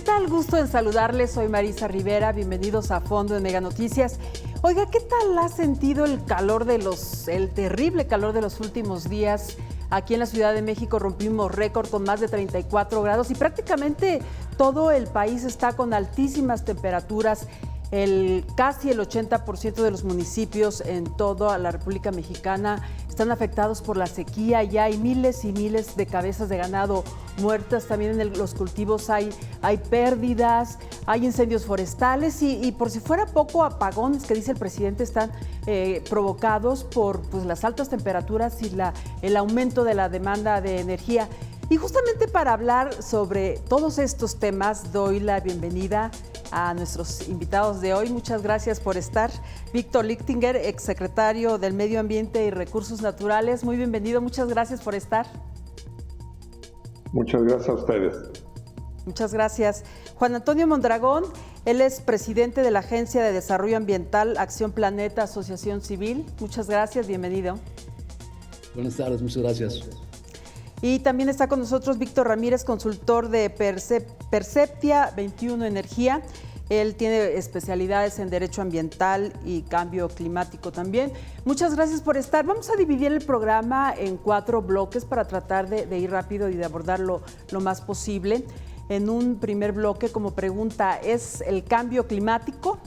tal? Gusto en saludarles, soy Marisa Rivera, bienvenidos a Fondo en Mega Noticias. Oiga, ¿qué tal ha sentido el terrible calor de los últimos días? Aquí en la Ciudad de México rompimos récord con más de 34 grados y prácticamente todo el país está con altísimas temperaturas. Casi el 80% de los municipios en toda la República Mexicana están afectados por la sequía. Ya hay miles y miles de cabezas de ganado muertas. También en los cultivos hay pérdidas, hay incendios forestales y por si fuera poco, apagones que dice el presidente están provocados por las altas temperaturas y el aumento de la demanda de energía. Y justamente para hablar sobre todos estos temas doy la bienvenida a nuestros invitados de hoy. Muchas gracias por estar. Víctor Lichtinger, exsecretario del Medio Ambiente y Recursos Naturales. Muy bienvenido, muchas gracias por estar. Muchas gracias a ustedes. Muchas gracias. Juan Antonio Mondragón, él es presidente de la Agencia de Desarrollo Ambiental Acción Planeta Asociación Civil. Muchas gracias, bienvenido. Buenas tardes, muchas gracias. Y también está con nosotros Víctor Ramírez, consultor de Perceptia 21 Energía. Él tiene especialidades en Derecho Ambiental y Cambio Climático también. Muchas gracias por estar. Vamos a dividir el programa en 4 bloques para tratar de ir rápido y de abordarlo lo más posible. En un primer bloque, como pregunta, ¿es el cambio climático?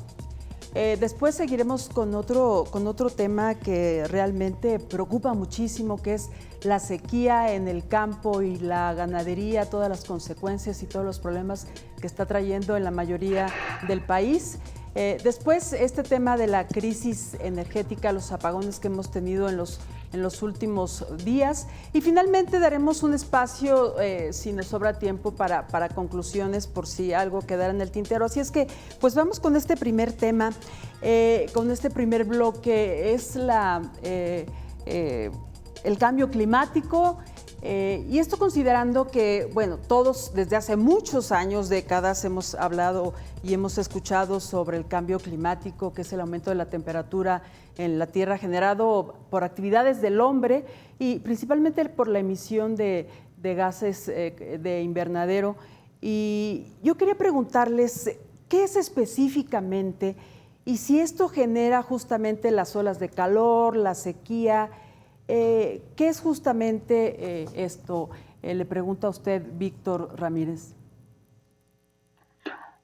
Después seguiremos con otro tema que realmente preocupa muchísimo, que es la sequía en el campo y la ganadería, todas las consecuencias y todos los problemas que está trayendo en la mayoría del país. Después, este tema de la crisis energética, los apagones que hemos tenido en los últimos días. Y finalmente daremos un espacio, si nos sobra tiempo, para conclusiones, por si algo quedara en el tintero. Así es que, pues vamos con este primer tema, con este primer bloque, es el cambio climático. Y esto considerando que, todos desde hace muchos años, décadas, hemos hablado y hemos escuchado sobre el cambio climático, que es el aumento de la temperatura en la Tierra generado por actividades del hombre y principalmente por la emisión de gases de invernadero. Y yo quería preguntarles, ¿qué es específicamente y si esto genera justamente las olas de calor, la sequía? ¿Qué es justamente esto? Le pregunta a usted, Víctor Ramírez.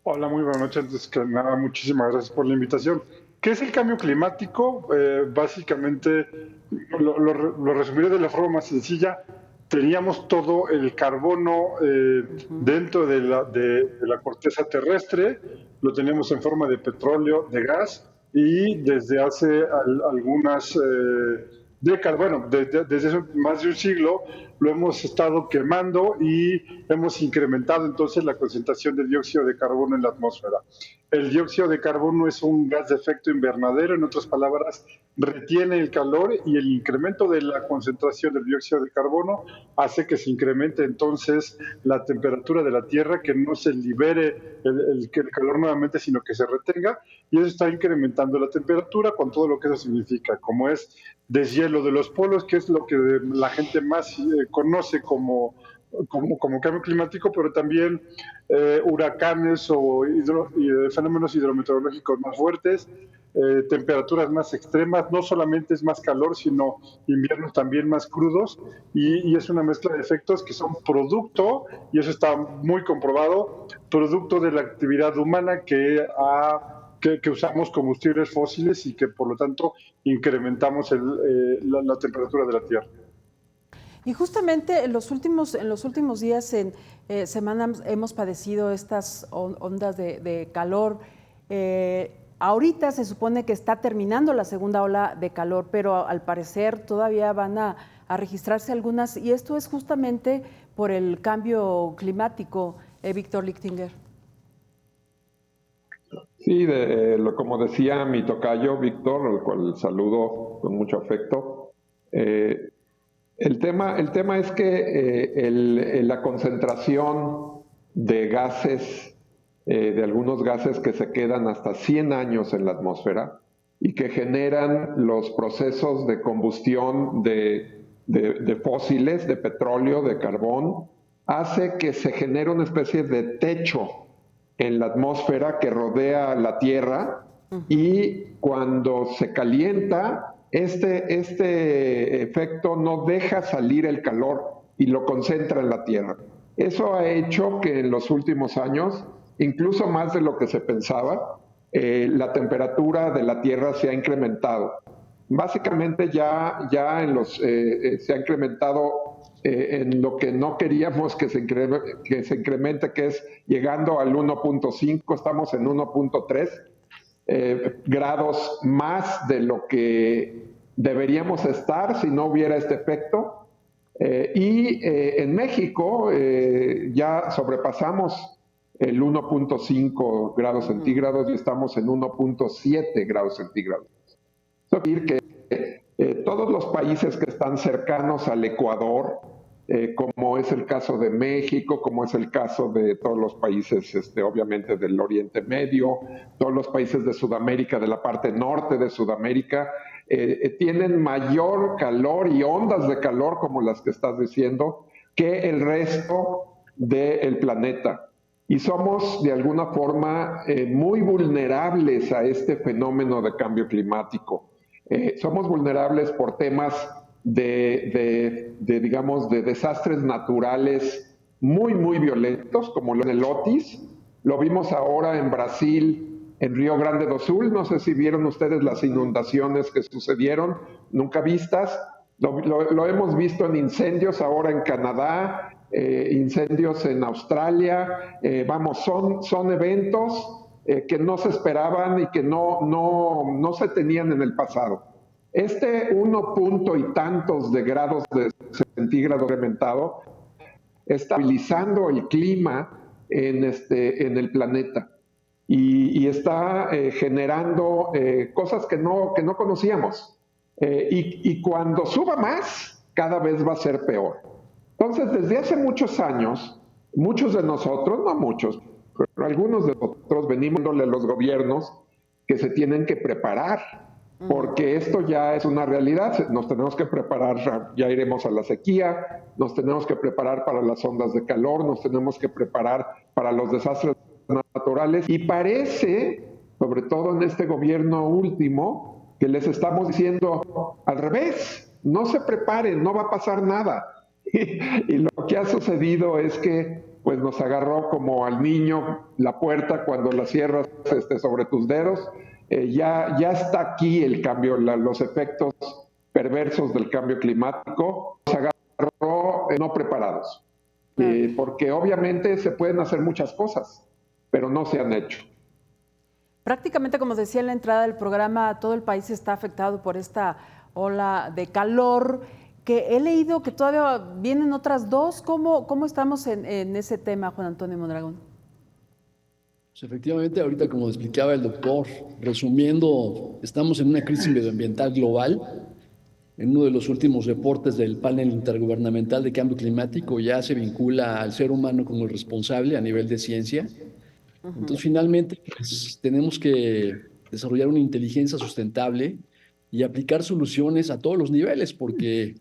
Hola, muy buenas noches. Antes que nada, muchísimas gracias por la invitación. ¿Qué es el cambio climático? Básicamente, lo resumiré de la forma más sencilla. Teníamos todo el carbono dentro de la corteza terrestre, lo teníamos en forma de petróleo, de gas, y desde hace algunas décadas, desde hace más de un siglo, lo hemos estado quemando y hemos incrementado entonces la concentración de dióxido de carbono en la atmósfera. El dióxido de carbono es un gas de efecto invernadero, en otras palabras, retiene el calor y el incremento de la concentración del dióxido de carbono hace que se incremente entonces la temperatura de la Tierra, que no se libere el calor nuevamente, sino que se retenga, y eso está incrementando la temperatura con todo lo que eso significa, como es deshielo de los polos, que es lo que la gente más conoce como cambio climático, pero también huracanes o fenómenos hidrometeorológicos más fuertes, temperaturas más extremas. No solamente es más calor, sino inviernos también más crudos, y es una mezcla de efectos que son producto, y eso está muy comprobado, producto de la actividad humana que usamos combustibles fósiles y que por lo tanto incrementamos la temperatura de la Tierra. Y justamente en los últimos días, semanas, hemos padecido estas ondas de calor. Ahorita se supone que está terminando la segunda ola de calor, pero al parecer todavía van a registrarse algunas, y esto es justamente por el cambio climático, Víctor Lichtinger. Sí, como decía mi tocayo Víctor, al cual saludo con mucho afecto, el tema es que la concentración de gases, de algunos gases que se quedan hasta 100 años en la atmósfera y que generan los procesos de combustión de fósiles, de petróleo, de carbón, hace que se genere una especie de techo en la atmósfera que rodea la Tierra y cuando se calienta, este efecto no deja salir el calor y lo concentra en la Tierra. Eso ha hecho que en los últimos años, incluso más de lo que se pensaba, la temperatura de la Tierra se ha incrementado. Básicamente ya se ha incrementado en lo que no queríamos que se incremente, que es llegando al 1.5, estamos en 1.3 grados más de lo que deberíamos estar si no hubiera este efecto. En México ya sobrepasamos el 1.5 grados centígrados y estamos en 1.7 grados centígrados. Eso quiere decir que todos los países que están cercanos al Ecuador, como es el caso de México, como es el caso de todos los países, obviamente, del Oriente Medio, todos los países de Sudamérica, de la parte norte de Sudamérica, tienen mayor calor y ondas de calor, como las que estás diciendo, que el resto del planeta. Y somos, de alguna forma, muy vulnerables a este fenómeno de cambio climático. Somos vulnerables por temas digamos, de desastres naturales muy violentos, como en el Otis. Lo vimos ahora en Brasil, en Río Grande do Sul. No sé si vieron ustedes las inundaciones que sucedieron, nunca vistas. Lo hemos visto en incendios ahora en Canadá, incendios en Australia. Son eventos que no se esperaban y que no se tenían en el pasado. Este 1 punto y tantos de grados de centígrado incrementado está estabilizando el clima en el planeta y está generando cosas que no conocíamos. Y cuando suba más, cada vez va a ser peor. Entonces, desde hace muchos años, muchos de nosotros, no muchos, pero algunos de nosotros venimos dándole a los gobiernos que se tienen que preparar, porque esto ya es una realidad. Nos tenemos que preparar, ya iremos a la sequía, nos tenemos que preparar para las ondas de calor, nos tenemos que preparar para los desastres naturales, y parece, sobre todo en este gobierno último, que les estamos diciendo al revés: no se preparen, no va a pasar nada. Y lo que ha sucedido es que pues nos agarró como al niño la puerta cuando la cierras sobre tus dedos. Ya está aquí el cambio, los efectos perversos del cambio climático. Nos agarró no preparados, porque obviamente se pueden hacer muchas cosas, pero no se han hecho. Prácticamente, como decía en la entrada del programa, todo el país está afectado por esta ola de calor, que he leído que todavía vienen otras dos. ¿Cómo estamos en ese tema, Juan Antonio Mondragón? Pues efectivamente, ahorita, como explicaba el doctor, resumiendo, estamos en una crisis medioambiental global. En uno de los últimos reportes del panel intergubernamental de cambio climático ya se vincula al ser humano como el responsable a nivel de ciencia. Entonces, finalmente, pues, tenemos que desarrollar una inteligencia sustentable y aplicar soluciones a todos los niveles, porque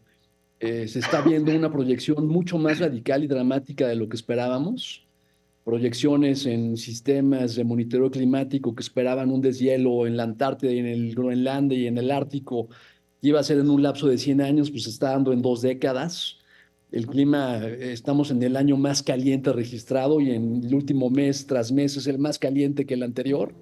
se está viendo una proyección mucho más radical y dramática de lo que esperábamos. Proyecciones en sistemas de monitoreo climático que esperaban un deshielo en la Antártida y en el Groenlandia y en el Ártico, que iba a ser en un lapso de 100 años, pues se está dando en 2 décadas. El clima, estamos en el año más caliente registrado y en el último mes tras mes es el más caliente que el anterior.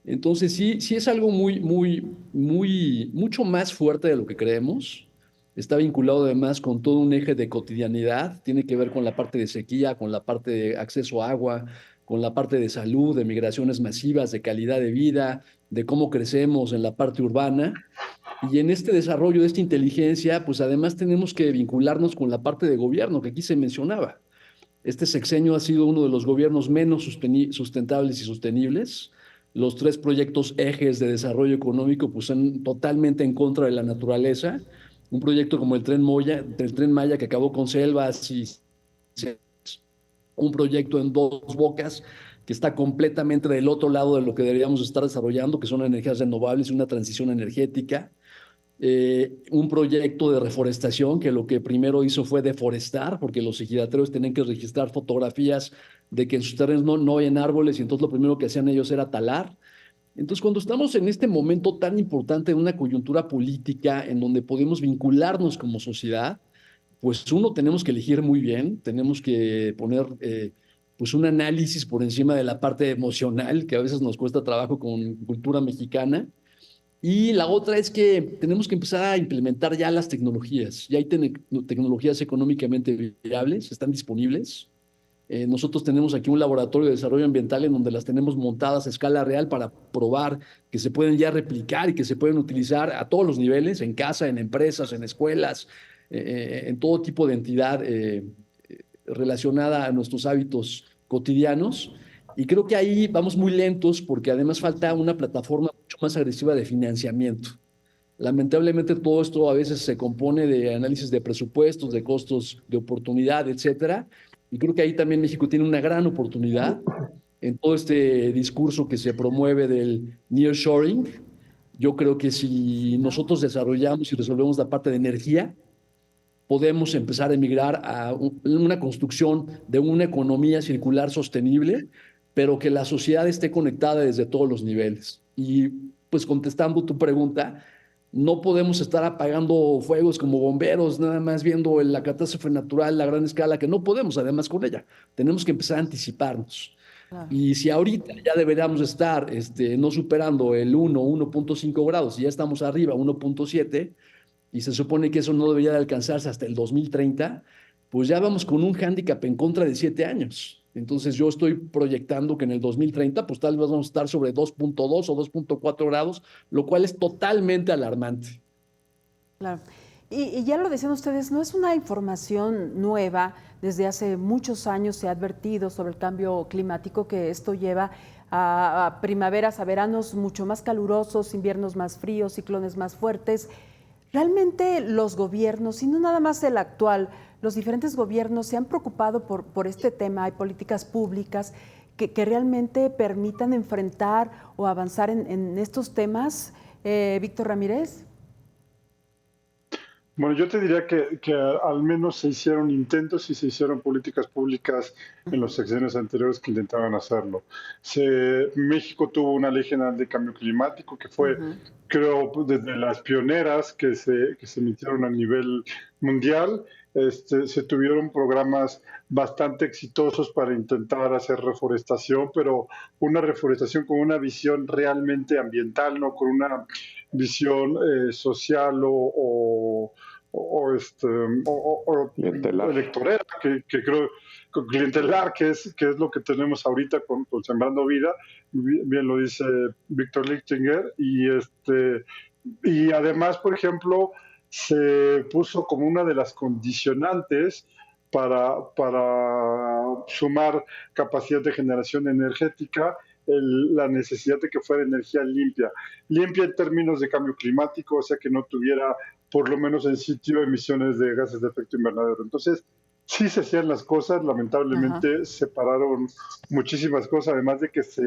Entonces sí es algo mucho más fuerte de lo que creemos. Está vinculado además con todo un eje de cotidianidad. Tiene que ver con la parte de sequía, con la parte de acceso a agua, con la parte de salud, de migraciones masivas, de calidad de vida, de cómo crecemos en la parte urbana. Y en este desarrollo de esta inteligencia, pues además tenemos que vincularnos con la parte de gobierno que aquí se mencionaba. Este sexenio ha sido uno de los gobiernos menos sustentables y sostenibles. Los 3 proyectos ejes de desarrollo económico pues son totalmente en contra de la naturaleza. Un proyecto como el Tren Maya, que acabó con selvas, y un proyecto en 2 bocas que está completamente del otro lado de lo que deberíamos estar desarrollando, que son energías renovables y una transición energética. Un proyecto de reforestación que lo que primero hizo fue deforestar, porque los ejidatarios tienen que registrar fotografías de que en sus terrenos no hayan árboles y entonces lo primero que hacían ellos era talar. Entonces, cuando estamos en este momento tan importante de una coyuntura política en donde podemos vincularnos como sociedad, pues uno tenemos que elegir muy bien, tenemos que poner pues un análisis por encima de la parte emocional, que a veces nos cuesta trabajo con cultura mexicana. Y la otra es que tenemos que empezar a implementar ya las tecnologías. Ya hay tecnologías económicamente viables, están disponibles. Nosotros tenemos aquí un laboratorio de desarrollo ambiental en donde las tenemos montadas a escala real para probar que se pueden ya replicar y que se pueden utilizar a todos los niveles, en casa, en empresas, en escuelas, en todo tipo de entidad relacionada a nuestros hábitos cotidianos. Y creo que ahí vamos muy lentos porque además falta una plataforma mucho más agresiva de financiamiento. Lamentablemente todo esto a veces se compone de análisis de presupuestos, de costos de oportunidad, etcétera. Y creo que ahí también México tiene una gran oportunidad en todo este discurso que se promueve del nearshoring. Yo creo que si nosotros desarrollamos y resolvemos la parte de energía, podemos empezar a emigrar a una construcción de una economía circular sostenible, pero que la sociedad esté conectada desde todos los niveles. Y pues contestando tu pregunta, no podemos estar apagando fuegos como bomberos, nada más viendo la catástrofe natural a gran escala, que no podemos además con ella. Tenemos que empezar a anticiparnos. Claro. Y si ahorita ya deberíamos estar no superando el 1.5 grados, y ya estamos arriba, 1.7, y se supone que eso no debería de alcanzarse hasta el 2030, pues ya vamos con un hándicap en contra de 7 años. Entonces yo estoy proyectando que en el 2030 pues tal vez vamos a estar sobre 2.2 o 2.4 grados, lo cual es totalmente alarmante. Claro. Y ya lo decían ustedes, no es una información nueva. Desde hace muchos años se ha advertido sobre el cambio climático, que esto lleva a primaveras, a veranos mucho más calurosos, inviernos más fríos, ciclones más fuertes. Realmente los gobiernos, y no nada más el actual, los diferentes gobiernos se han preocupado por este tema. Hay políticas públicas que realmente permitan enfrentar o avanzar en estos temas. Víctor Ramírez. Bueno, yo te diría que al menos se hicieron intentos y se hicieron políticas públicas en los sexenios anteriores que intentaban hacerlo. México tuvo una ley general de cambio climático que fue, creo, desde las pioneras que se emitieron a nivel mundial. Se tuvieron programas bastante exitosos para intentar hacer reforestación, pero una reforestación con una visión realmente ambiental, no con una visión social o electoral, que creo, clientelar, que es lo que tenemos ahorita con Sembrando Vida, bien lo dice Víctor Lichtinger, y además, por ejemplo, se puso como una de las condicionantes para sumar capacidad de generación energética, la necesidad de que fuera energía limpia en términos de cambio climático, o sea, que no tuviera, por lo menos en sitio, emisiones de gases de efecto invernadero. Entonces, sí se hacían las cosas, lamentablemente se pararon muchísimas cosas, además de que se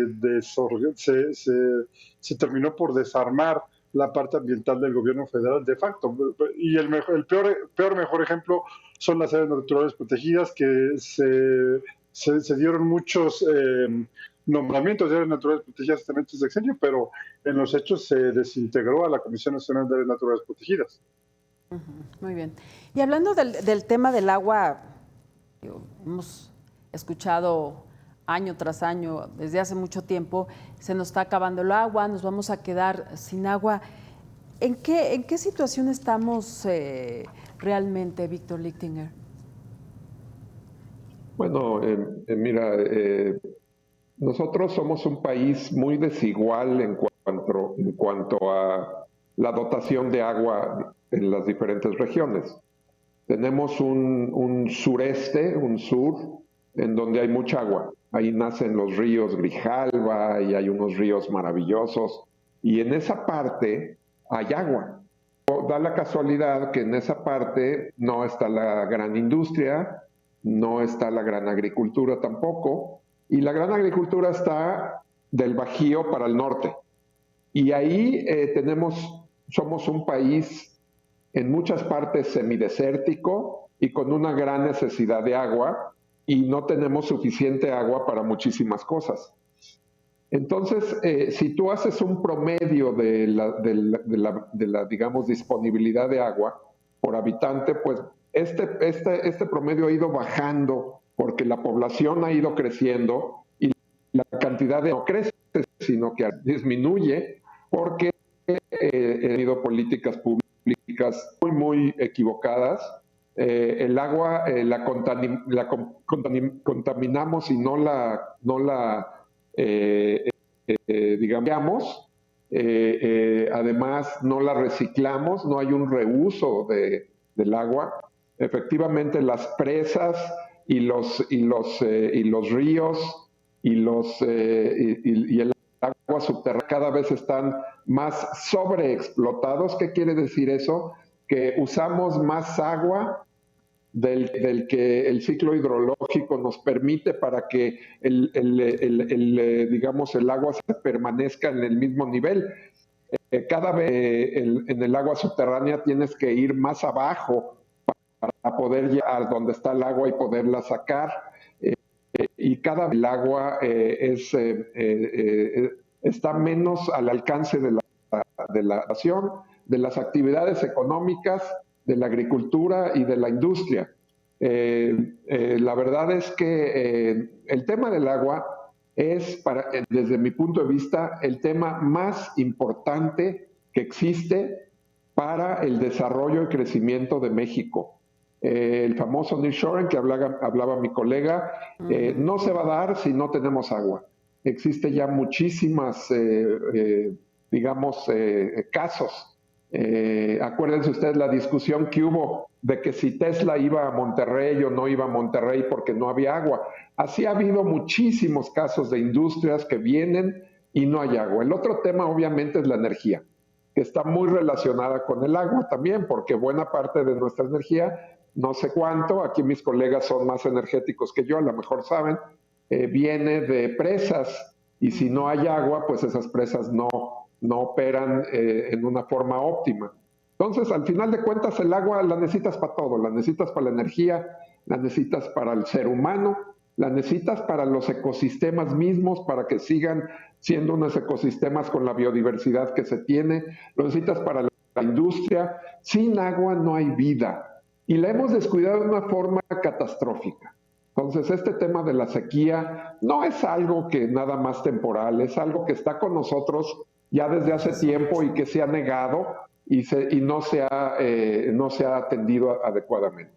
terminó por desarmar la parte ambiental del gobierno federal de facto. Y el mejor ejemplo son las áreas naturales protegidas, que se dieron muchos nombramientos de áreas naturales protegidas en este sexenio, pero en los hechos se desintegró a la Comisión Nacional de Áreas Naturales Protegidas. Muy bien. Y hablando del tema del agua, hemos escuchado año tras año, desde hace mucho tiempo, se nos está acabando el agua, nos vamos a quedar sin agua. ¿En qué situación estamos realmente, Víctor Lichtinger? Bueno, mira, nosotros somos un país muy desigual en cuanto a la dotación de agua en las diferentes regiones. Tenemos un sureste, un sur, en donde hay mucha agua. Ahí nacen los ríos Grijalva y hay unos ríos maravillosos. Y en esa parte hay agua. Da la casualidad que en esa parte no está la gran industria, no está la gran agricultura tampoco. Y la gran agricultura está del Bajío para el norte. Y ahí somos un país en muchas partes semidesértico y con una gran necesidad de agua, y no tenemos suficiente agua para muchísimas cosas. Entonces, si tú haces un promedio de la, digamos, disponibilidad de agua por habitante, pues este promedio ha ido bajando porque la población ha ido creciendo y la cantidad de no crece, sino que disminuye porque han habido políticas públicas muy equivocadas. El agua contaminamos y digamos, además no la reciclamos, no hay un reuso del agua. Efectivamente, las presas y los ríos y el agua subterránea cada vez están más sobreexplotados. ¿Qué quiere decir eso? Que usamos más agua del que el ciclo hidrológico nos permite para que digamos, el agua se permanezca en el mismo nivel. Cada vez en el agua subterránea tienes que ir más abajo para poder llegar donde está el agua y poderla sacar. Y cada vez el agua está menos al alcance de la nación, de las actividades económicas, de la agricultura y de la industria. La verdad es que el tema del agua es, desde mi punto de vista, el tema más importante que existe para el desarrollo y crecimiento de México. El famoso nearshoring que hablaba mi colega, no se va a dar si no tenemos agua. Existe ya muchísimas, digamos, casos. Acuérdense ustedes la discusión que hubo de que si Tesla iba a Monterrey o no iba a Monterrey porque no había agua. Así ha habido muchísimos casos de industrias que vienen y no hay agua. El otro tema obviamente es la energía, que está muy relacionada con el agua también, porque buena parte de nuestra energía, no sé cuánto, aquí mis colegas son más energéticos que yo, a lo mejor saben, viene de presas, y si no hay agua, pues esas presas no operan en una forma óptima. Entonces, al final de cuentas, el agua la necesitas para todo, la necesitas para la energía, la necesitas para el ser humano, la necesitas para los ecosistemas mismos, para que sigan siendo unos ecosistemas con la biodiversidad que se tiene, lo necesitas para la industria. Sin agua no hay vida y la hemos descuidado de una forma catastrófica. Entonces, este tema de la sequía no es algo que nada más temporal, es algo que está con nosotros ya desde hace tiempo y que se ha negado y no se ha atendido adecuadamente.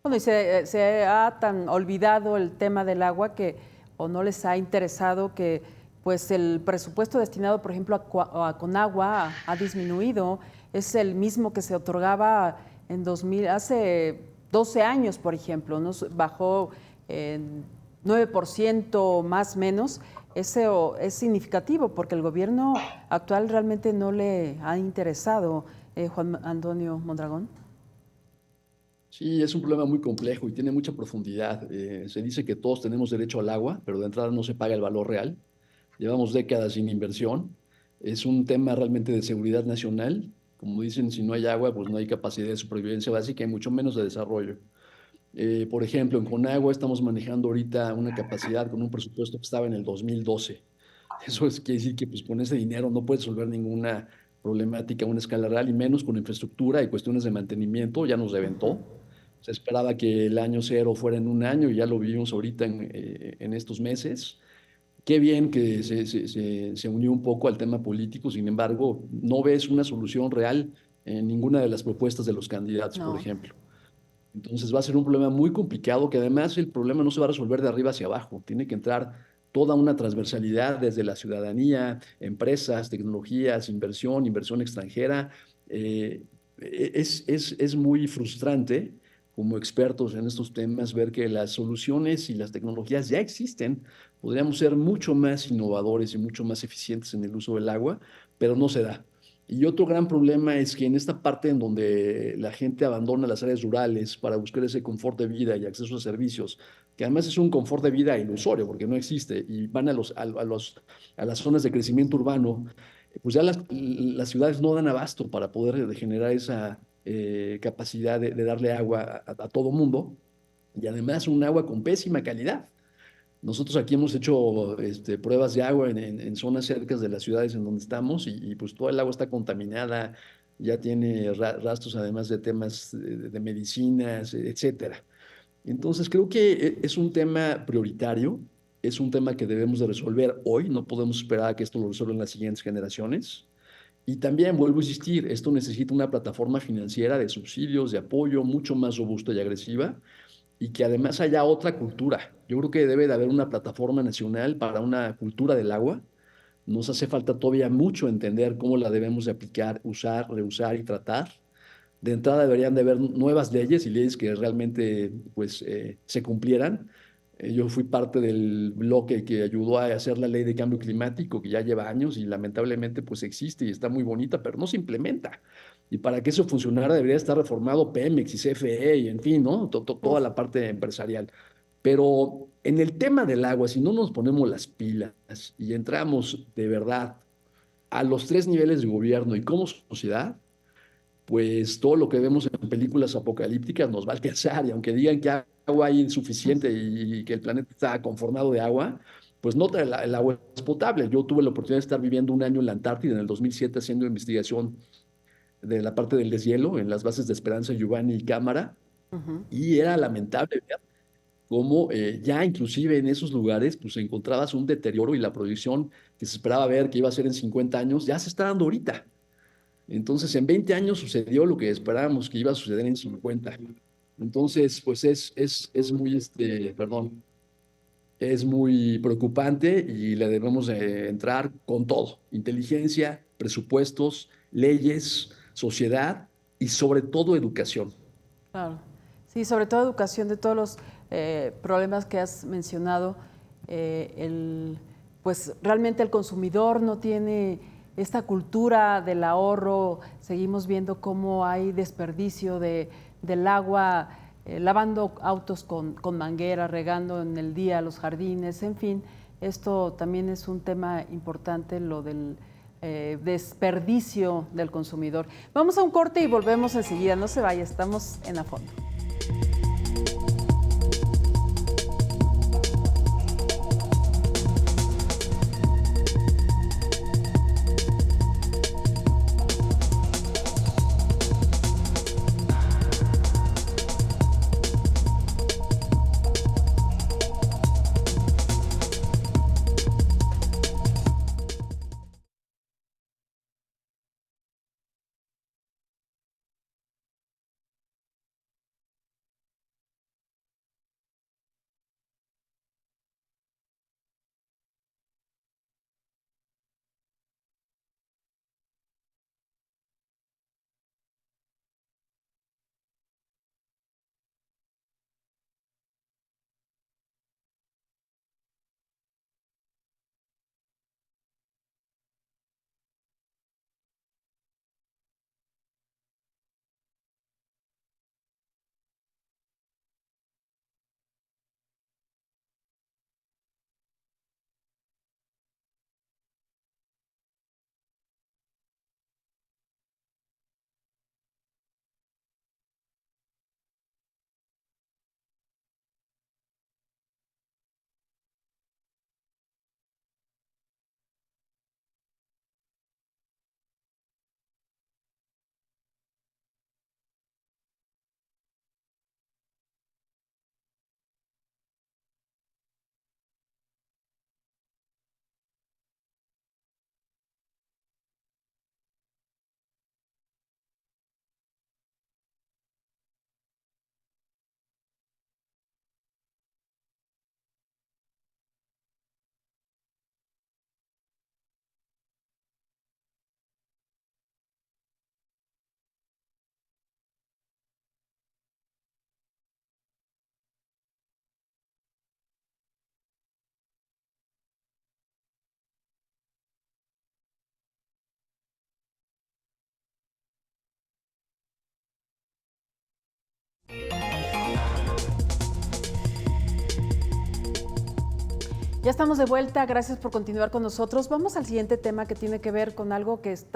Bueno, y se ha tan olvidado el tema del agua que o no les ha interesado que pues el presupuesto destinado, por ejemplo, a Conagua ha disminuido. Es el mismo que se otorgaba en hace 12 años, por ejemplo, ¿no? Bajó 9% más o menos. Eso es significativo porque el gobierno actual realmente no le ha interesado, Juan Antonio Mondragón. Sí, es un problema muy complejo y tiene mucha profundidad. Se dice que todos tenemos derecho al agua, pero de entrada no se paga el valor real. Llevamos décadas sin inversión. Es un tema realmente de seguridad nacional. Como dicen, si no hay agua, pues no hay capacidad de supervivencia básica y mucho menos de desarrollo. Por ejemplo, en Conagua estamos manejando ahorita una capacidad con un presupuesto que estaba en el 2012. Eso quiere decir que pues, con ese dinero no puedes resolver ninguna problemática a una escala real y menos con infraestructura y cuestiones de mantenimiento. Ya nos reventó. Se esperaba que el año cero fuera en un año y ya lo vivimos ahorita en estos meses. Qué bien que se unió un poco al tema político, sin embargo, no ves una solución real en ninguna de las propuestas de los candidatos, por ejemplo. Entonces va a ser un problema muy complicado, que además el problema no se va a resolver de arriba hacia abajo. Tiene que entrar toda una transversalidad desde la ciudadanía, empresas, tecnologías, inversión extranjera. Es muy frustrante como expertos en estos temas ver que las soluciones y las tecnologías ya existen. Podríamos ser mucho más innovadores y mucho más eficientes en el uso del agua, pero no se da. Y otro gran problema es que en esta parte en donde la gente abandona las áreas rurales para buscar ese confort de vida y acceso a servicios, que además es un confort de vida ilusorio porque no existe, y van a las zonas de crecimiento urbano, pues ya las ciudades no dan abasto para poder generar esa capacidad de darle agua a todo mundo. y además un agua con pésima calidad. Nosotros aquí hemos hecho pruebas de agua en zonas cercas de las ciudades en donde estamos y pues toda el agua está contaminada, ya tiene rastros además de temas de medicinas, etcétera. Entonces creo que es un tema prioritario, es un tema que debemos de resolver hoy, no podemos esperar a que esto lo resuelvan las siguientes generaciones. Y también vuelvo a insistir, esto necesita una plataforma financiera de subsidios, de apoyo mucho más robusta y agresiva y que además haya otra cultura. Yo creo que debe de haber una plataforma nacional para una cultura del agua. Nos hace falta todavía mucho entender cómo la debemos de aplicar, usar, reusar y tratar. De entrada deberían de haber nuevas leyes y leyes que realmente pues, se cumplieran. Yo fui parte del bloque que ayudó a hacer la ley de cambio climático, que ya lleva años y lamentablemente pues existe y está muy bonita, pero no se implementa. Y para que eso funcionara debería estar reformado Pemex y CFE y en fin, ¿no? Toda Uf, la parte empresarial. Pero en el tema del agua, si no nos ponemos las pilas y entramos de verdad a los tres niveles de gobierno y como sociedad, pues todo lo que vemos en películas apocalípticas nos va a alcanzar. Y aunque digan que agua hay suficiente y que el planeta está conformado de agua, pues no, el agua es potable. Yo tuve la oportunidad de estar viviendo un año en la Antártida en el 2007 haciendo investigación de la parte del deshielo en las bases de Esperanza, Giovanni y Cámara, ujú. y era lamentable ver cómo ya inclusive en esos lugares pues encontrabas un deterioro y la producción que se esperaba ver que iba a ser en 50 años ya se está dando ahorita. Entonces, en 20 años sucedió lo que esperábamos que iba a suceder en 50. Entonces, pues es muy, perdón, es muy preocupante y le debemos entrar con todo, inteligencia, presupuestos, leyes, sociedad y sobre todo educación. Claro. Sí, sobre todo educación de todos los problemas que has mencionado. Pues realmente el consumidor no tiene esta cultura del ahorro. Seguimos viendo cómo hay desperdicio del agua, lavando autos con manguera, regando en el día los jardines, en fin. Esto también es un tema importante, lo del desperdicio del consumidor. Vamos a un corte y volvemos enseguida. No se vaya, estamos en A Fondo. Ya estamos de vuelta, gracias por continuar con nosotros. Vamos al siguiente tema que tiene que ver con algo que es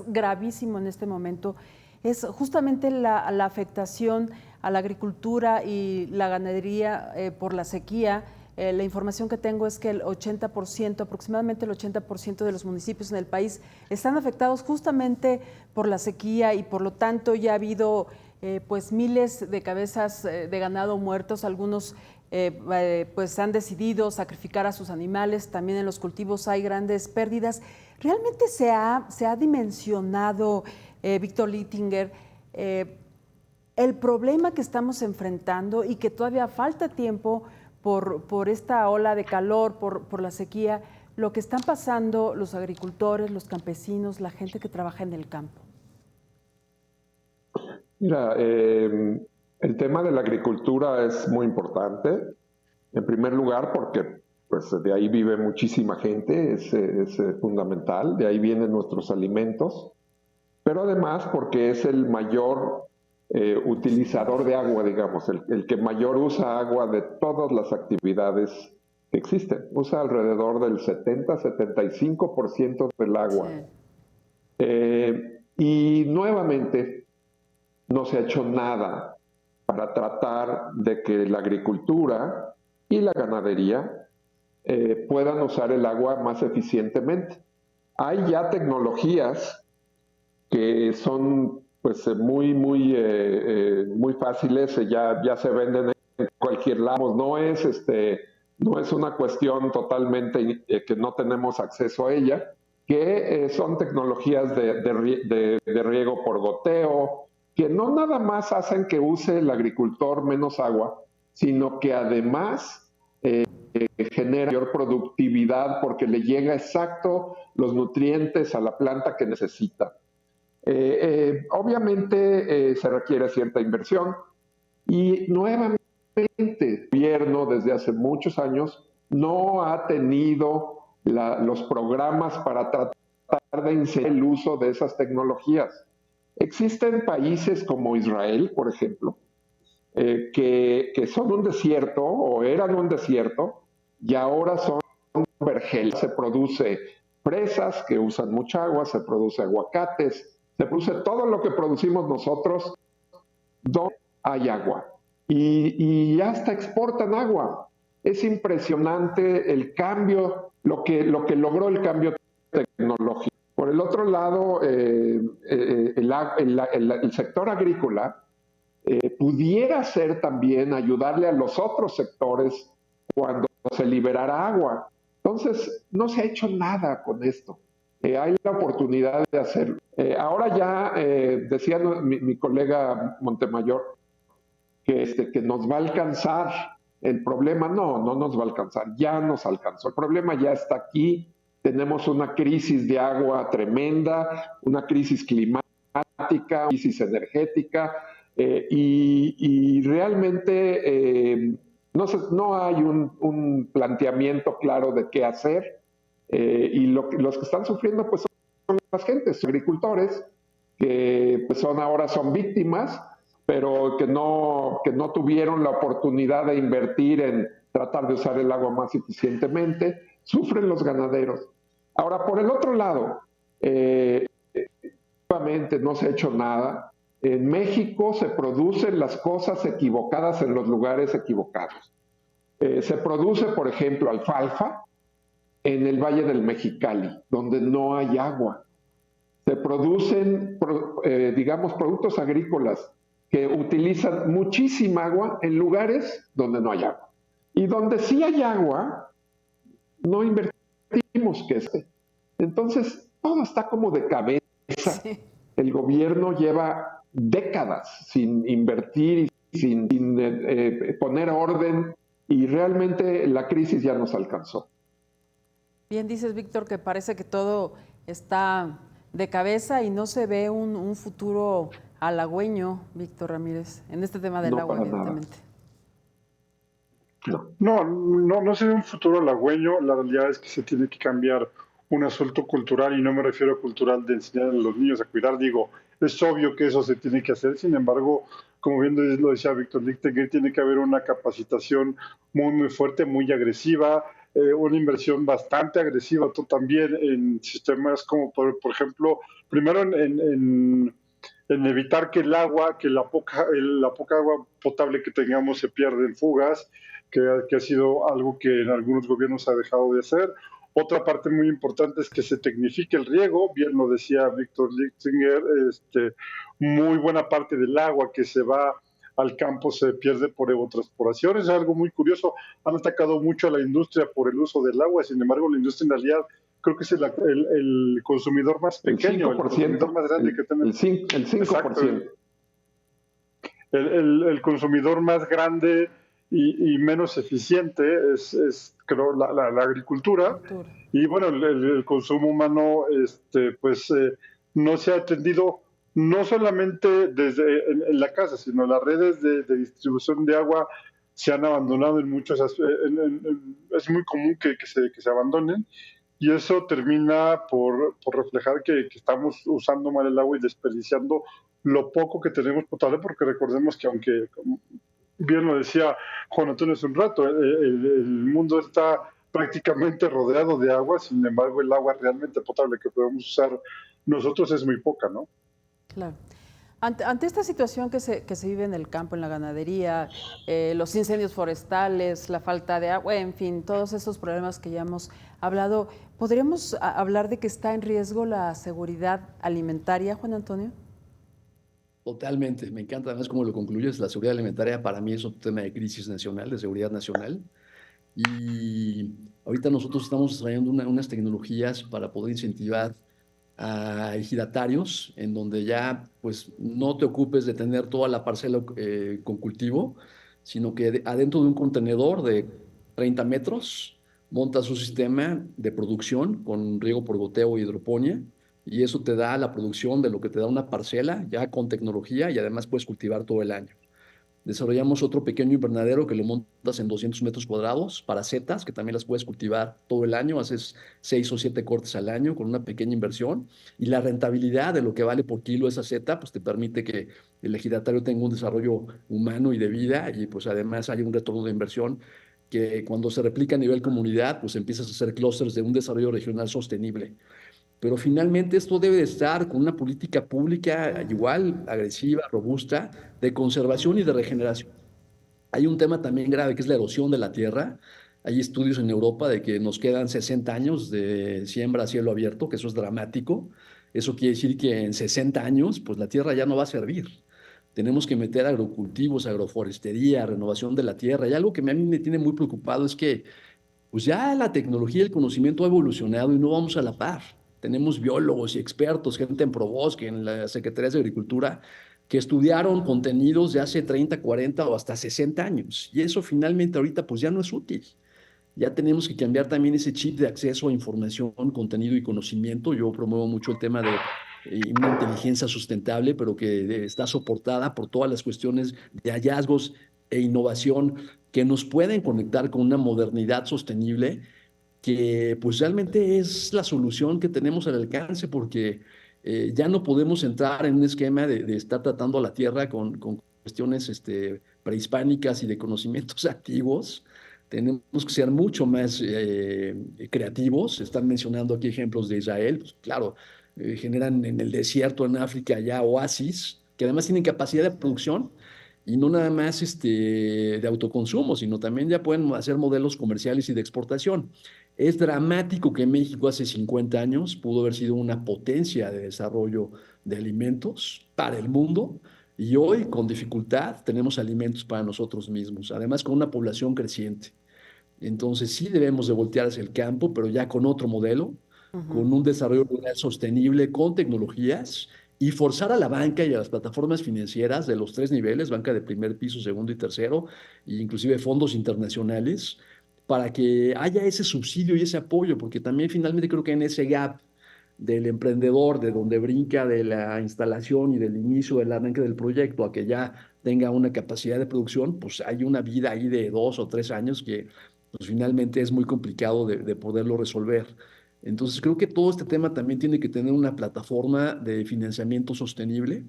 gravísimo en este momento. Es justamente la afectación a la agricultura y la ganadería por la sequía. La información que tengo es que el 80%, aproximadamente el 80% de los municipios en el país están afectados justamente por la sequía y por lo tanto ya ha habido pues miles de cabezas de ganado muertos. Algunos pues han decidido sacrificar a sus animales. También en los cultivos hay grandes pérdidas. ¿Realmente se ha dimensionado, Víctor Lichtinger, el problema que estamos enfrentando y que todavía falta tiempo por esta ola de calor, por la sequía, lo que están pasando los agricultores, los campesinos, la gente que trabaja en el campo? Mira, el tema de la agricultura es muy importante. En primer lugar, porque pues, de ahí vive muchísima gente, es fundamental, de ahí vienen nuestros alimentos, pero además porque es el mayor utilizador de agua, digamos, el que mayor usa agua de todas las actividades que existen. Usa alrededor del 70-75% del agua. Sí. Y nuevamente no se ha hecho nada para tratar de que la agricultura y la ganadería puedan usar el agua más eficientemente. Hay ya tecnologías que son pues muy fáciles, ya se venden en cualquier lado. No es una cuestión totalmente que no tenemos acceso a ella, que son tecnologías de riego por goteo, que no nada más hacen que use el agricultor menos agua, sino que además genera mayor productividad porque le llega exacto los nutrientes a la planta que necesita. Obviamente se requiere cierta inversión y nuevamente el gobierno desde hace muchos años no ha tenido los programas para tratar de incentivar el uso de esas tecnologías. Existen países como Israel, por ejemplo, que son un desierto o eran un desierto y ahora son vergeles. Se produce fresas que usan mucha agua, se produce aguacates, se produce todo lo que producimos nosotros donde hay agua. Y hasta exportan agua. Es impresionante el cambio, lo que logró el cambio tecnológico. Por el otro lado, el sector agrícola pudiera ser también ayudarle a los otros sectores cuando se liberara agua. Entonces, no se ha hecho nada con esto. Hay la oportunidad de hacerlo. Ahora ya decía mi colega Montemayor que nos va a alcanzar el problema. No nos va a alcanzar, ya nos alcanzó. El problema ya está aquí. Tenemos una crisis de agua tremenda, una crisis climática, una crisis energética, y realmente no hay un planteamiento claro de qué hacer. Y los que están sufriendo pues son las gentes, agricultores, que pues ahora son víctimas, pero que no tuvieron la oportunidad de invertir en tratar de usar el agua más eficientemente. Sufren los ganaderos. Ahora, por el otro lado, nuevamente no se ha hecho nada. En México se producen las cosas equivocadas en los lugares equivocados. Se produce, por ejemplo, alfalfa en el Valle del Mexicali, donde no hay agua. Se producen, digamos, productos agrícolas que utilizan muchísima agua en lugares donde no hay agua. Y donde sí hay agua, no invertimos que esté. Entonces, todo está como de cabeza. Sí. El gobierno lleva décadas sin invertir y sin poner orden, y realmente la crisis ya nos alcanzó. Bien dices, Víctor, que parece que todo está de cabeza y no se ve un futuro halagüeño, Víctor Ramírez, en este tema del agua, evidentemente. No se ve un futuro halagüeño. La realidad es que se tiene que cambiar un asunto cultural, y no me refiero a cultural de enseñar a los niños a cuidar. Digo, es obvio que eso se tiene que hacer. Sin embargo, como bien lo decía Víctor Lichtinger, tiene que haber una capacitación muy fuerte, muy agresiva, una inversión bastante agresiva también en sistemas como, por ejemplo, primero en en evitar que el agua, que la poca agua potable que tengamos se pierda en fugas, que ha sido algo que en algunos gobiernos ha dejado de hacer. Otra parte muy importante es que se tecnifique el riego, bien lo decía Víctor Lichtinger, muy buena parte del agua que se va al campo se pierde por evapotranspiración. Es algo muy curioso. Han atacado mucho a la industria por el uso del agua, sin embargo, la industria en realidad creo que es el consumidor más pequeño, el consumidor más grande que tenemos. El 5%. El consumidor más grande y menos eficiente creo, la agricultura. Y bueno, el consumo humano, pues no se ha atendido no solamente desde en la casa, sino las redes de distribución de agua se han abandonado en muchos es muy común que se abandonen y eso termina por reflejar que estamos usando mal el agua y desperdiciando lo poco que tenemos potable, porque recordemos que aunque, bien lo decía Juan Antonio hace un rato, el mundo está prácticamente rodeado de agua, sin embargo el agua realmente potable que podemos usar nosotros es muy poca, ¿no? Claro. Ante esta situación que se vive en el campo, en la ganadería, los incendios forestales, la falta de agua, en fin, todos esos problemas que ya hemos hablado, ¿podríamos hablar de que está en riesgo la seguridad alimentaria, Juan Antonio? Totalmente, me encanta además cómo lo concluyes. La seguridad alimentaria para mí es un tema de crisis nacional, de seguridad nacional. Y ahorita nosotros estamos desarrollando unas tecnologías para poder incentivar a ejidatarios, en donde ya pues no te ocupes de tener toda la parcela con cultivo, sino que adentro de un contenedor de 30 metros montas un sistema de producción con riego por goteo y hidroponía, y eso te da la producción de lo que te da una parcela ya con tecnología y además puedes cultivar todo el año. Desarrollamos otro pequeño invernadero que lo montas en 200 metros cuadrados para setas, que también las puedes cultivar todo el año, haces 6 o 7 cortes al año con una pequeña inversión y la rentabilidad de lo que vale por kilo esa seta, pues te permite que el ejidatario tenga un desarrollo humano y de vida y pues además hay un retorno de inversión que cuando se replica a nivel comunidad, pues empiezas a hacer clústeres de un desarrollo regional sostenible. Pero finalmente esto debe de estar con una política pública igual, agresiva, robusta, de conservación y de regeneración. Hay un tema también grave que es la erosión de la tierra. Hay estudios en Europa de que nos quedan 60 años de siembra a cielo abierto, que eso es dramático. Eso quiere decir que en 60 años, pues la tierra ya no va a servir. Tenemos que meter agrocultivos, agroforestería, renovación de la tierra. Y algo que a mí me tiene muy preocupado es que pues ya la tecnología y el conocimiento ha evolucionado y no vamos a la par. Tenemos biólogos y expertos, gente en Probosque, en las Secretarías de Agricultura, que estudiaron contenidos de hace 30, 40 o hasta 60 años. Y eso finalmente ahorita pues ya no es útil. Ya tenemos que cambiar también ese chip de acceso a información, contenido y conocimiento. Yo promuevo mucho el tema de una inteligencia sustentable, pero que está soportada por todas las cuestiones de hallazgos e innovación que nos pueden conectar con una modernidad sostenible que pues realmente es la solución que tenemos al alcance porque ya no podemos entrar en un esquema de estar tratando a la tierra con cuestiones prehispánicas y de conocimientos antiguos. Tenemos que ser mucho más creativos. Están mencionando aquí ejemplos de Israel. Pues, claro, generan en el desierto, en África, ya oasis, que además tienen capacidad de producción y no nada más de autoconsumo, sino también ya pueden hacer modelos comerciales y de exportación. Es dramático que México hace 50 años pudo haber sido una potencia de desarrollo de alimentos para el mundo y hoy con dificultad tenemos alimentos para nosotros mismos, además con una población creciente. Entonces sí debemos de voltear hacia el campo, pero ya con otro modelo, con un desarrollo rural sostenible, con tecnologías y forzar a la banca y a las plataformas financieras de los tres niveles, banca de primer piso, segundo y tercero, e inclusive fondos internacionales, para que haya ese subsidio y ese apoyo, porque también finalmente creo que en ese gap del emprendedor, de donde brinca de la instalación y del inicio del arranque del proyecto a que ya tenga una capacidad de producción, pues hay una vida ahí de 2 o 3 años que pues finalmente es muy complicado de poderlo resolver. Entonces creo que todo este tema también tiene que tener una plataforma de financiamiento sostenible.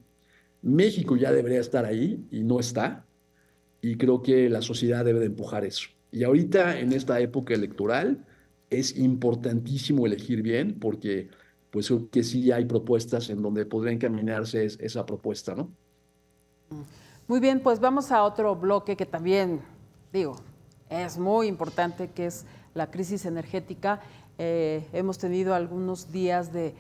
México ya debería estar ahí y no está, y creo que la sociedad debe de empujar eso. Y ahorita en esta época electoral es importantísimo elegir bien porque pues creo que sí hay propuestas en donde podría encaminarse esa propuesta, ¿no? Muy bien, pues vamos a otro bloque que también, digo, es muy importante, que es la crisis energética. Hemos tenido algunos días de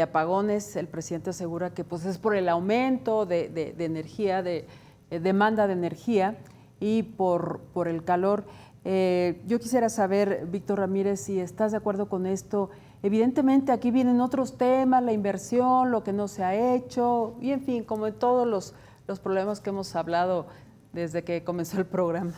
apagones. El presidente asegura que pues es por el aumento de energía, de demanda de energía y por el calor. Yo quisiera saber, Víctor Ramírez, si estás de acuerdo con esto. Evidentemente aquí vienen otros temas, la inversión, lo que no se ha hecho y en fin, como en todos los problemas que hemos hablado desde que comenzó el programa.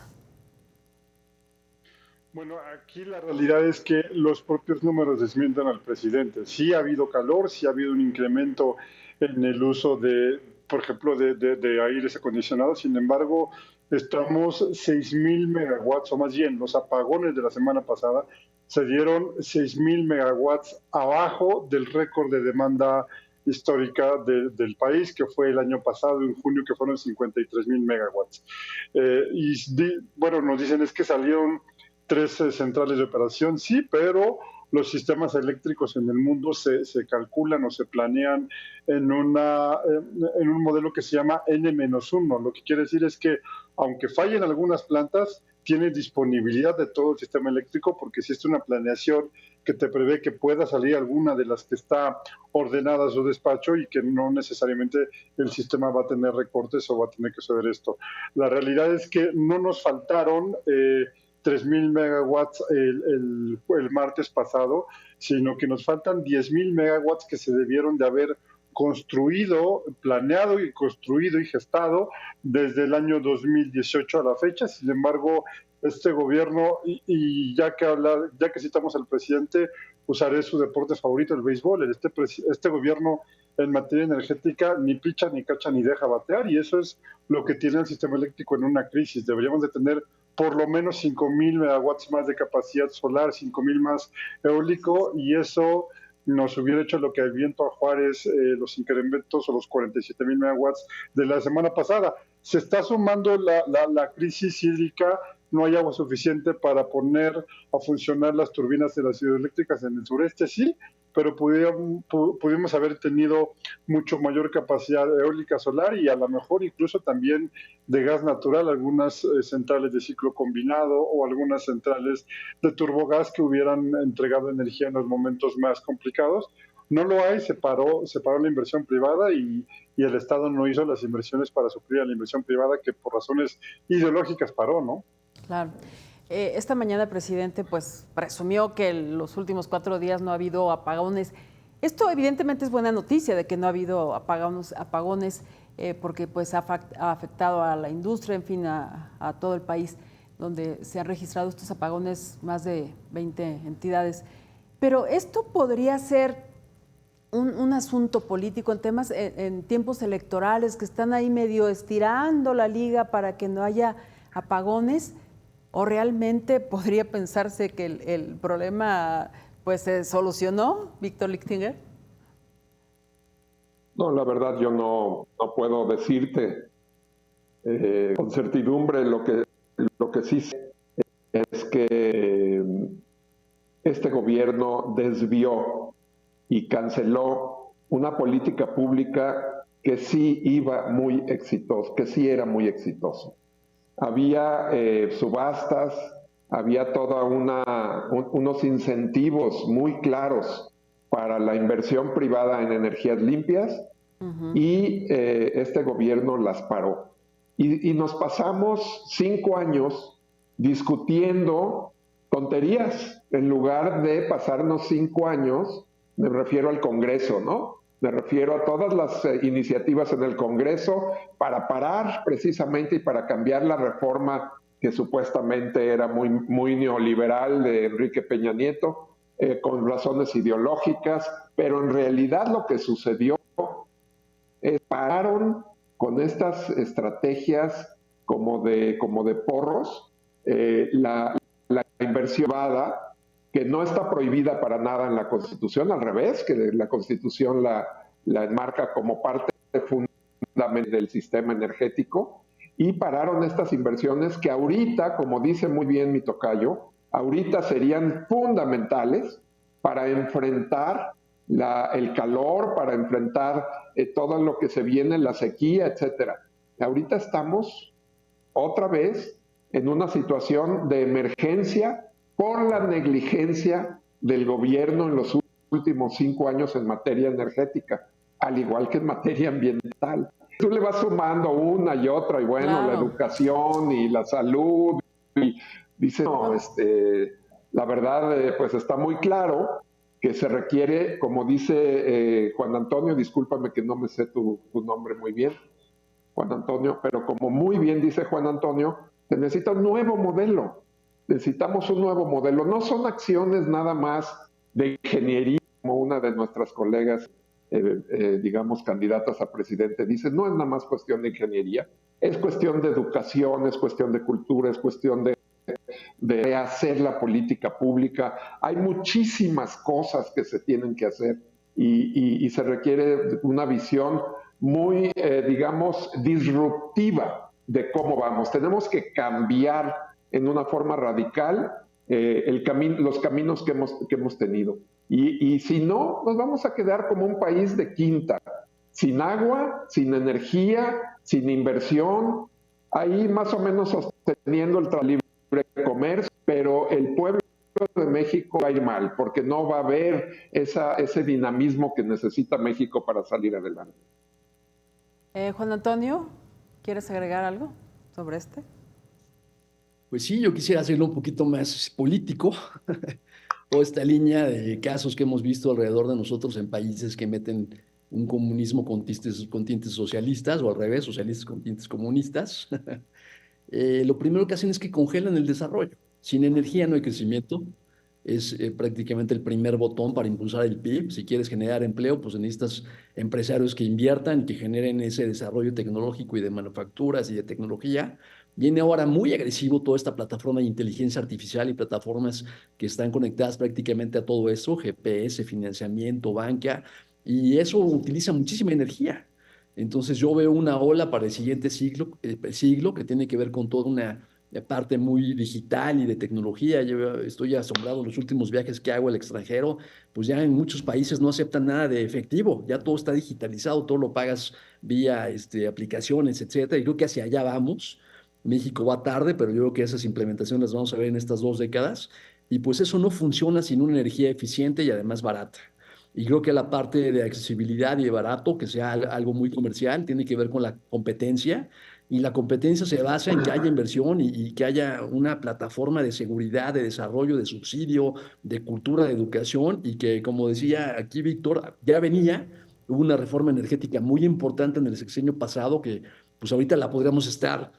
Bueno, aquí la realidad es que los propios números desmienten al presidente. Sí ha habido calor, sí ha habido un incremento en el uso de, por ejemplo, de aires acondicionados. Sin embargo, estamos 6.000 megawatts, o más bien los apagones de la semana pasada se dieron 6.000 megawatts abajo del récord de demanda histórica del país, que fue el año pasado, en junio, que fueron 53.000 megawatts. Bueno, nos dicen es que salieron 13 centrales de operación, sí, pero los sistemas eléctricos en el mundo se calculan o se planean en un modelo que se llama N-1. Lo que quiere decir es que, aunque fallen algunas plantas, tiene disponibilidad de todo el sistema eléctrico, porque existe una planeación que te prevé que pueda salir alguna de las que está ordenada a su despacho y que no necesariamente el sistema va a tener recortes o va a tener que suceder esto. La realidad es que no nos faltaron 3.000 megawatts el martes pasado, sino que nos faltan 10.000 megawatts que se debieron de haber construido, planeado y construido y gestado desde el año 2018 a la fecha. Sin embargo, este gobierno, y ya que citamos al presidente, usaré su deporte favorito, el béisbol. Este gobierno en materia energética ni picha, ni cacha, ni deja batear, y eso es lo que tiene el sistema eléctrico en una crisis. Deberíamos de tener por lo menos 5.000 megawatts más de capacidad solar, 5.000 más eólico, y eso nos hubiera hecho lo que el viento a Juárez, los incrementos o los 47.000 megawatts de la semana pasada. Se está sumando la crisis hídrica, no hay agua suficiente para poner a funcionar las turbinas de las hidroeléctricas en el sureste, sí, pero pudimos haber tenido mucho mayor capacidad eólica solar y a lo mejor incluso también de gas natural, algunas centrales de ciclo combinado o algunas centrales de turbogás que hubieran entregado energía en los momentos más complicados. No lo hay, se paró la inversión privada y el Estado no hizo las inversiones para suplir a la inversión privada, que por razones ideológicas paró, ¿no? Claro. Esta mañana el presidente pues presumió que en los últimos 4 días no ha habido apagones. Esto evidentemente es buena noticia de que no ha habido apagones porque pues ha afectado a la industria, en fin, a todo el país, donde se han registrado estos apagones, más de 20 entidades. Pero esto podría ser un asunto político en tiempos electorales, que están ahí medio estirando la liga para que no haya apagones. ¿O realmente podría pensarse que el problema pues se solucionó, Víctor Lichtinger? No, la verdad yo no puedo decirte con certidumbre. Lo que sí sé es que este gobierno desvió y canceló una política pública que sí iba muy exitosa, que sí era muy exitosa. Había subastas, había toda unos incentivos muy claros para la inversión privada en energías limpias, y este gobierno las paró. Y nos pasamos 5 años discutiendo tonterías en lugar de pasarnos 5 años, me refiero al Congreso, ¿no? Me refiero a todas las iniciativas en el Congreso para parar precisamente y para cambiar la reforma que supuestamente era muy, muy neoliberal de Enrique Peña Nieto, con razones ideológicas, pero en realidad lo que sucedió es pararon con estas estrategias como de porros, la inversión privada, que no está prohibida para nada en la Constitución, al revés, que la Constitución la enmarca como parte fundamental del sistema energético, y pararon estas inversiones que ahorita, como dice muy bien mi tocayo, ahorita serían fundamentales para enfrentar el calor, para enfrentar todo lo que se viene, la sequía, etcétera. Ahorita estamos otra vez en una situación de emergencia por la negligencia del gobierno en los últimos 5 años en materia energética, al igual que en materia ambiental. Tú le vas sumando una y otra, y bueno, Claro. la educación y la salud, y dice, no, la verdad, pues está muy claro que se requiere, como dice Juan Antonio, discúlpame que no me sé tu nombre muy bien, Juan Antonio, pero como muy bien dice Juan Antonio, se necesita un nuevo modelo. Necesitamos un nuevo modelo. No son acciones nada más de ingeniería, como una de nuestras colegas, digamos, candidatas a presidente, dice, no es nada más cuestión de ingeniería, es cuestión de educación, es cuestión de cultura, es cuestión de rehacer la política pública. Hay muchísimas cosas que se tienen que hacer y se requiere una visión muy, digamos, disruptiva de cómo vamos. Tenemos que cambiar en una forma radical los caminos que hemos tenido. Y si no, nos vamos a quedar como un país de quinta, sin agua, sin energía, sin inversión, ahí más o menos sosteniendo el libre comercio, pero el pueblo de México va a ir mal, porque no va a haber ese dinamismo que necesita México para salir adelante. Juan Antonio, ¿quieres agregar algo sobre este? Pues sí, yo quisiera hacerlo un poquito más político. Toda esta línea de casos que hemos visto alrededor de nosotros en países que meten un comunismo con tintes socialistas, o al revés, socialistas con tintes comunistas. Lo primero que hacen es que congelan el desarrollo. Sin energía no hay crecimiento. Es prácticamente el primer botón para impulsar el PIB. Si quieres generar empleo, pues necesitas empresarios que inviertan, que generen ese desarrollo tecnológico y de manufacturas y de tecnología. Viene ahora muy agresivo toda esta plataforma de inteligencia artificial y plataformas que están conectadas prácticamente a todo eso, GPS, financiamiento, banca, y eso utiliza muchísima energía. Entonces yo veo una ola para el siguiente siglo que tiene que ver con toda una parte muy digital y de tecnología. Yo estoy asombrado en los últimos viajes que hago al extranjero, pues ya en muchos países no aceptan nada de efectivo, ya todo está digitalizado, todo lo pagas vía aplicaciones, etcétera, y creo que hacia allá vamos. México va tarde, pero yo creo que esas implementaciones las vamos a ver en estas 2 décadas, y pues eso no funciona sin una energía eficiente y además barata. Y creo que la parte de accesibilidad y de barato, que sea algo muy comercial, tiene que ver con la competencia. Y la competencia se basa en que haya inversión y que haya una plataforma de seguridad, de desarrollo, de subsidio, de cultura, de educación. Y que, como decía aquí Víctor, ya venía, hubo una reforma energética muy importante en el sexenio pasado que pues ahorita la podríamos estar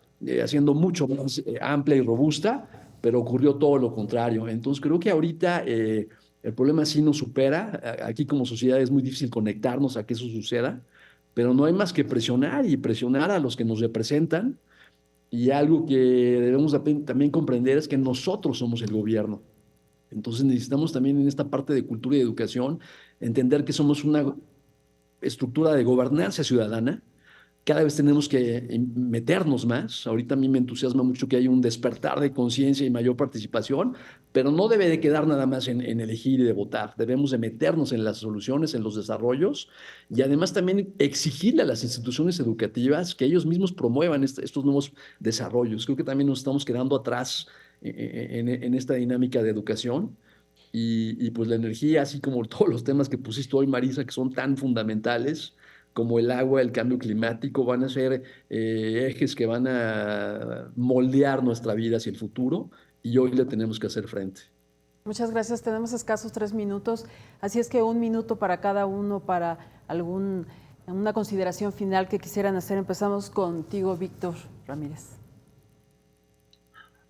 haciendo mucho más amplia y robusta, pero ocurrió todo lo contrario. Entonces creo que ahorita el problema sí nos supera. Aquí como sociedad es muy difícil conectarnos a que eso suceda, pero no hay más que presionar y presionar a los que nos representan. Y algo que debemos también comprender es que nosotros somos el gobierno. Entonces necesitamos también en esta parte de cultura y educación entender que somos una estructura de gobernanza ciudadana. Cada vez tenemos que meternos más. Ahorita a mí me entusiasma mucho que haya un despertar de conciencia y mayor participación, pero no debe de quedar nada más en elegir y de votar. Debemos de meternos en las soluciones, en los desarrollos, y además también exigirle a las instituciones educativas que ellos mismos promuevan estos nuevos desarrollos. Creo que también nos estamos quedando atrás en esta dinámica de educación. Y pues la energía, así como todos los temas que pusiste hoy, Marisa, que son tan fundamentales, como el agua, el cambio climático, van a ser ejes que van a moldear nuestra vida hacia el futuro, y hoy le tenemos que hacer frente. Muchas gracias. Tenemos escasos 3 minutos, así es que 1 minuto para cada uno para una consideración final que quisieran hacer. Empezamos contigo, Víctor Ramírez.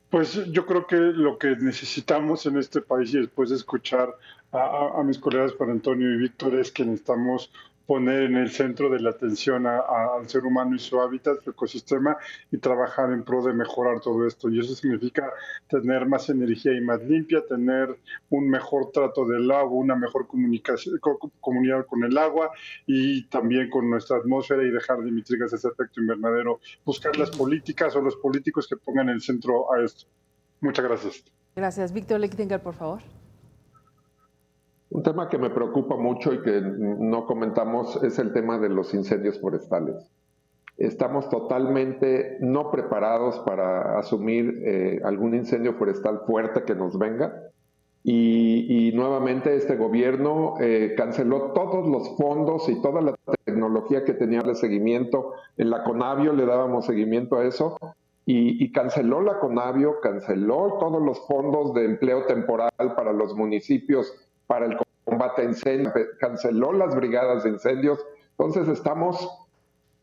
Pues yo creo que lo que necesitamos en este país, y después de escuchar a mis colegas Juan Antonio y Víctor, es que necesitamos poner en el centro de la atención al ser humano y su hábitat, su ecosistema, y trabajar en pro de mejorar todo esto. Y eso significa tener más energía y más limpia, tener un mejor trato del agua, una mejor comunidad con el agua y también con nuestra atmósfera, y dejar de emitir gases de efecto invernadero. Buscar las políticas o los políticos que pongan en el centro a esto. Muchas gracias. Gracias. Víctor Lichtenberg, por favor. Un tema que me preocupa mucho y que no comentamos es el tema de los incendios forestales. Estamos totalmente no preparados para asumir algún incendio forestal fuerte que nos venga. Y nuevamente este gobierno canceló todos los fondos y toda la tecnología que tenía de seguimiento. En la Conavio le dábamos seguimiento a eso y canceló la Conavio, canceló todos los fondos de empleo temporal para los municipios, para el combate a incendios, canceló las brigadas de incendios. Entonces estamos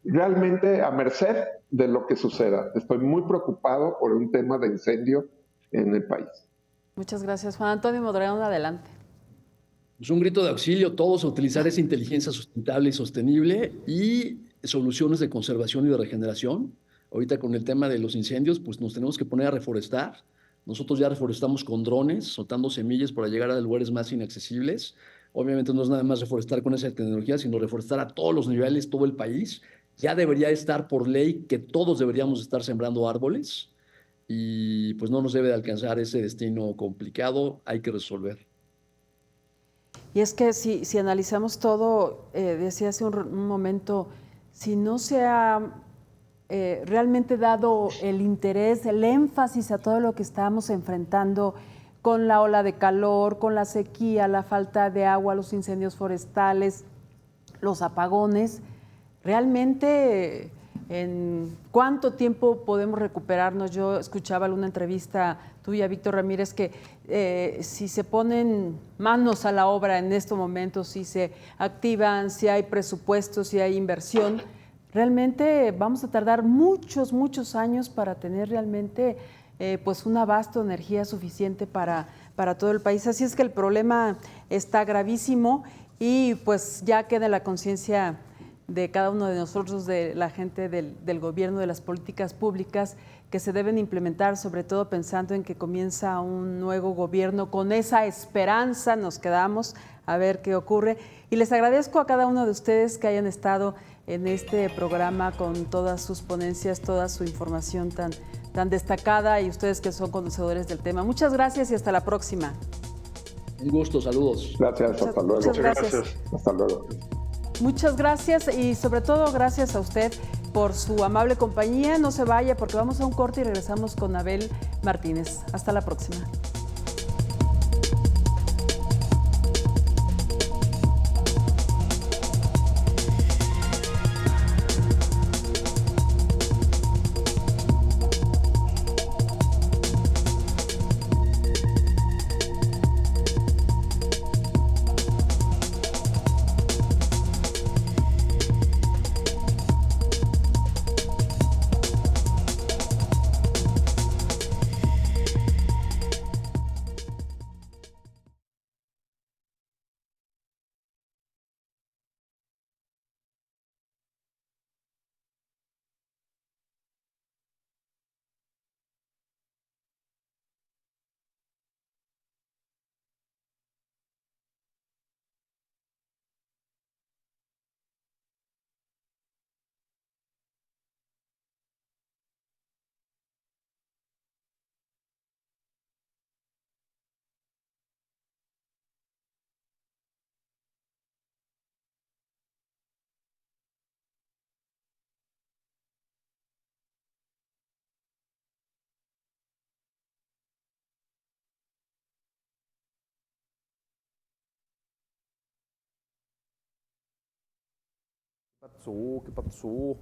realmente a merced de lo que suceda. Estoy muy preocupado por un tema de incendio en el país. Muchas gracias, Juan Antonio Mondragón, adelante. Es un grito de auxilio, todos a utilizar esa inteligencia sustentable y sostenible y soluciones de conservación y de regeneración. Ahorita con el tema de los incendios, pues nos tenemos que poner a reforestar. Nosotros ya reforestamos con drones, soltando semillas para llegar a lugares más inaccesibles. Obviamente no es nada más reforestar con esa tecnología, sino reforestar a todos los niveles, todo el país. Ya debería estar por ley que todos deberíamos estar sembrando árboles y pues no nos debe de alcanzar ese destino complicado, hay que resolver. Y es que si analizamos todo, decía hace un momento, si no se ha realmente dado el interés, el énfasis a todo lo que estamos enfrentando con la ola de calor, con la sequía, la falta de agua, los incendios forestales, los apagones, realmente en cuánto tiempo podemos recuperarnos. Yo escuchaba alguna entrevista tuya, Víctor Ramírez, que si se ponen manos a la obra en estos momentos, si se activan, si hay presupuestos, si hay inversión, realmente vamos a tardar muchos años para tener realmente pues un abasto de energía suficiente para todo el país. Así es que el problema está gravísimo y pues ya queda la conciencia de cada uno de nosotros, de la gente del gobierno, de las políticas públicas que se deben implementar, sobre todo pensando en que comienza un nuevo gobierno. Con esa esperanza nos quedamos a ver qué ocurre. Y les agradezco a cada uno de ustedes que hayan estado en este programa con todas sus ponencias, toda su información tan destacada y ustedes que son conocedores del tema. Muchas gracias y hasta la próxima. Un gusto, saludos. Gracias, hasta luego. Muchas gracias. Hasta luego. Muchas gracias y sobre todo gracias a usted por su amable compañía. No se vaya porque vamos a un corte y regresamos con Abel Martínez. Hasta la próxima. ¿Qué pasó? ¿Qué pasó?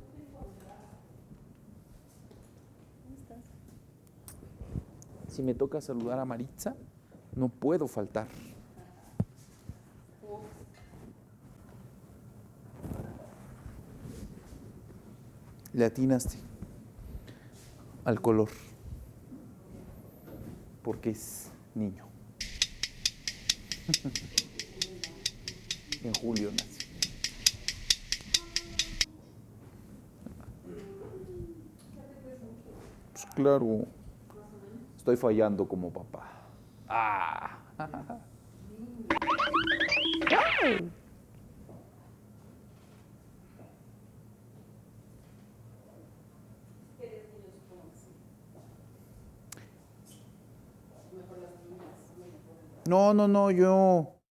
Si me toca saludar a Maritza, no puedo faltar. Le atinaste al color, porque es niño. En julio nació. Pues claro, estoy fallando como papá. Ah. No, yo